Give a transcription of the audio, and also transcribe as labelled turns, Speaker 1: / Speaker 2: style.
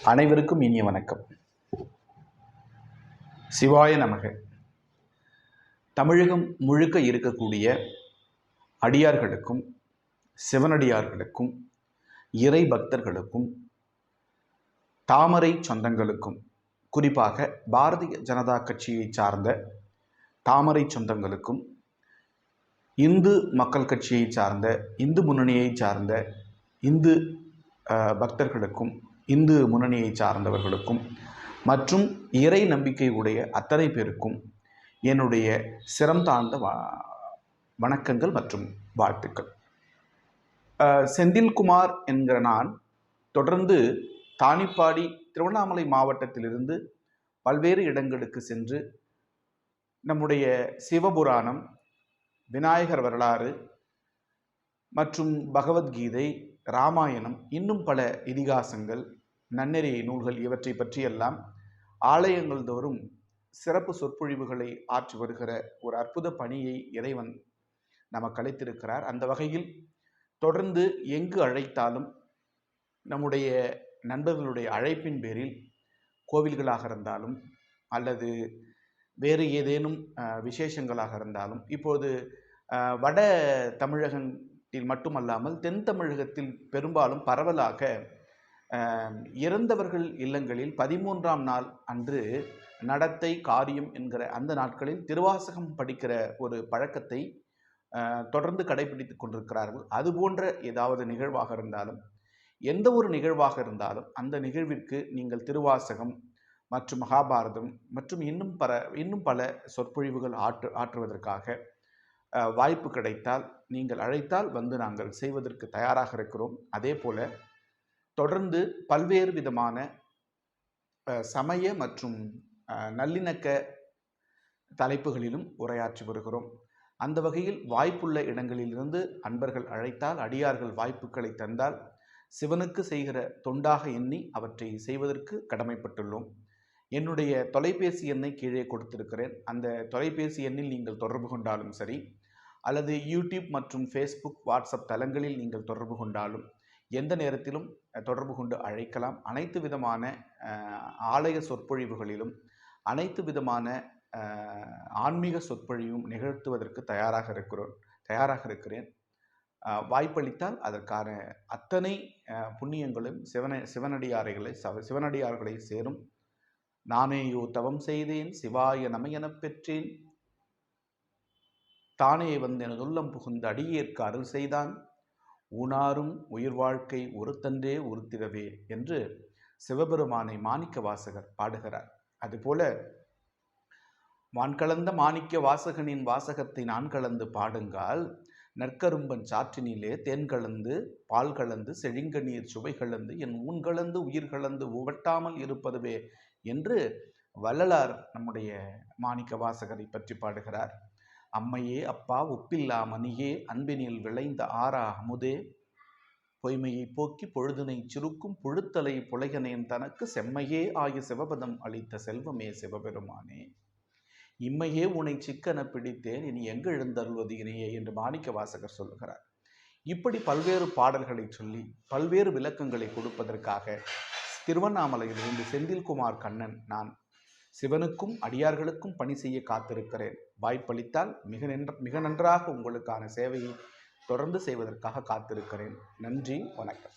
Speaker 1: அனைவருக்கும் இனிய வணக்கம். சிவாய நமக. தமிழகம் முழுக்க இருக்கக்கூடிய அடியார்களுக்கும் சிவனடியார்களுக்கும் இறை பக்தர்களுக்கும் தாமரை சொந்தங்களுக்கும் குறிப்பாக பாரதிய ஜனதா கட்சியை சார்ந்த தாமரை சொந்தங்களுக்கும் இந்து மக்கள் கட்சியை சார்ந்த இந்து முன்னணியை சார்ந்த இந்து பக்தர்களுக்கும் இந்து முன்னணியை சார்ந்தவர்களுக்கும் மற்றும் இறை நம்பிக்கை உடைய அத்தனை பேருக்கும் என்னுடைய சிரம் தாழ்ந்த வணக்கங்கள் மற்றும் வாழ்த்துக்கள். செந்தில்குமார் என்கிற நான் தொடர்ந்து தானிப்பாடி திருவண்ணாமலை மாவட்டத்திலிருந்து பல்வேறு இடங்களுக்கு சென்று நம்முடைய சிவபுராணம், விநாயகர் வரலாறு மற்றும் பகவத்கீதை, ராமாயணம், இன்னும் பல இதிகாசங்கள், நன்னெறி நூல்கள் இவற்றை பற்றியெல்லாம் ஆலயங்கள் தோறும் சிறப்பு சொற்பொழிவுகளை ஆற்றி வருகிற ஒரு அற்புத பணியை இறைவன் நமக்கு அளித்திருக்கிறார். அந்த வகையில் தொடர்ந்து எங்கு அழைத்தாலும் நம்முடைய நண்பர்களுடைய அழைப்பின் பேரில் கோவில்களாக இருந்தாலும் அல்லது வேறு ஏதேனும் விசேஷங்களாக இருந்தாலும், இப்போது வட தமிழகத்தில் மட்டுமல்லாமல் தென் தமிழகத்தில் பெரும்பாலும் பரவலாக இறந்தவர்கள் இல்லங்களில் 13ஆம் நாள் அன்று நடத்தை காரியம் என்கிற அந்த நாட்களில் திருவாசகம் படிக்கிற ஒரு பழக்கத்தை தொடர்ந்து கடைபிடித்து கொண்டிருக்கிறார்கள். அதுபோன்ற ஏதாவது நிகழ்வாக இருந்தாலும், எந்த ஒரு நிகழ்வாக இருந்தாலும் அந்த நிகழ்விற்கு நீங்கள் திருவாசகம் மற்றும் மகாபாரதம் மற்றும் இன்னும் பல சொற்பொழிவுகள் ஆற்றுவதற்காக வாய்ப்பு கிடைத்தால் நீங்கள் அழைத்தால் வந்து நாங்கள் செய்வதற்கு தயாராக இருக்கிறோம். அதே போல தொடர்ந்து பல்வேறு விதமான சமய மற்றும் நல்லிணக்க தலைப்புகளிலும் உரையாற்றி வருகிறோம். அந்த வகையில் வாய்ப்புள்ள இடங்களிலிருந்து அன்பர்கள் அழைத்தால், அடியார்கள் வாய்ப்புகளை தந்தால் சிவனுக்கு செய்கிற தொண்டாக எண்ணி அவற்றை செய்வதற்கு கடமைப்பட்டுள்ளோம். என்னுடைய தொலைபேசி எண்ணை கீழே கொடுத்திருக்கிறேன். அந்த தொலைபேசி எண்ணில் நீங்கள் தொடர்பு கொண்டாலும் சரி, அல்லது யூடியூப் மற்றும் ஃபேஸ்புக், வாட்ஸ்அப் தளங்களில் நீங்கள் தொடர்பு கொண்டாலும் எந்த நேரத்திலும் தொடர்பு கொண்டு அழைக்கலாம். அனைத்து விதமான ஆலய சொற்பொழிவுகளிலும் அனைத்து விதமான ஆன்மீக சொற்பொழிவும் நிகழ்த்துவதற்கு தயாராக இருக்கிறேன். வாய்ப்பளித்தால் அதற்கான அத்தனை புண்ணியங்களும் சிவனடியார்களை சேரும். நானேயோ தவம் செய்தேன், சிவாய நமயெனப் பெற்றேன், தானே வந்து எனது உள்ளம் புகுந்து அடியேற்கு அருள் செய்தான், ஊனாரும் உயிர் வாழ்க்கை ஒருத்தன்றே உறுத்திடவே என்று சிவபெருமானை மாணிக்க வாசகர் பாடுகிறார். அதுபோல வான்கலந்த மாணிக்க வாசகனின் வாசகத்தை நான் கலந்து பாடுங்கால், நற்கரும்பன் சாற்றினிலே தேன் கலந்து பால் கலந்து செழிங்க நீர் சுவை கலந்து என் ஊன் கலந்து உயிர் கலந்து உவட்டாமல் இருப்பதுவே என்று வள்ளலார் நம்முடைய மாணிக்க வாசகரை பற்றி பாடுகிறார். அம்மையே அப்பா ஒப்பில்லா மணியே அன்பினில் விளைந்த ஆறா அமுதே, பொய்மையை போக்கி பொழுதினை சுருக்கும் புழுத்தலை புலைகனேன் தனக்கு செம்மையே ஆகிய சிவபதம் அளித்த செல்வமே சிவபெருமானே, இம்மையே உன்னை சிக்கன பிடித்தேன், இனி எங்கு எழுந்தருள்வது இனியே என்று மாணிக்க வாசகர் சொல்லுகிறார். இப்படி பல்வேறு பாடல்களை சொல்லி பல்வேறு விளக்கங்களை கொடுப்பதற்காக திருவண்ணாமலையிலிருந்து செந்தில்குமார் கண்ணன் நான் சிவனுக்கும் அடியார்களுக்கும் பணி செய்ய காத்திருக்கிறேன். வாய்ப்பளித்தால் மிக நன்றாக உங்களுக்கான சேவையை தொடர்ந்து செய்வதற்காக காத்திருக்கிறேன். நன்றி, வணக்கம்.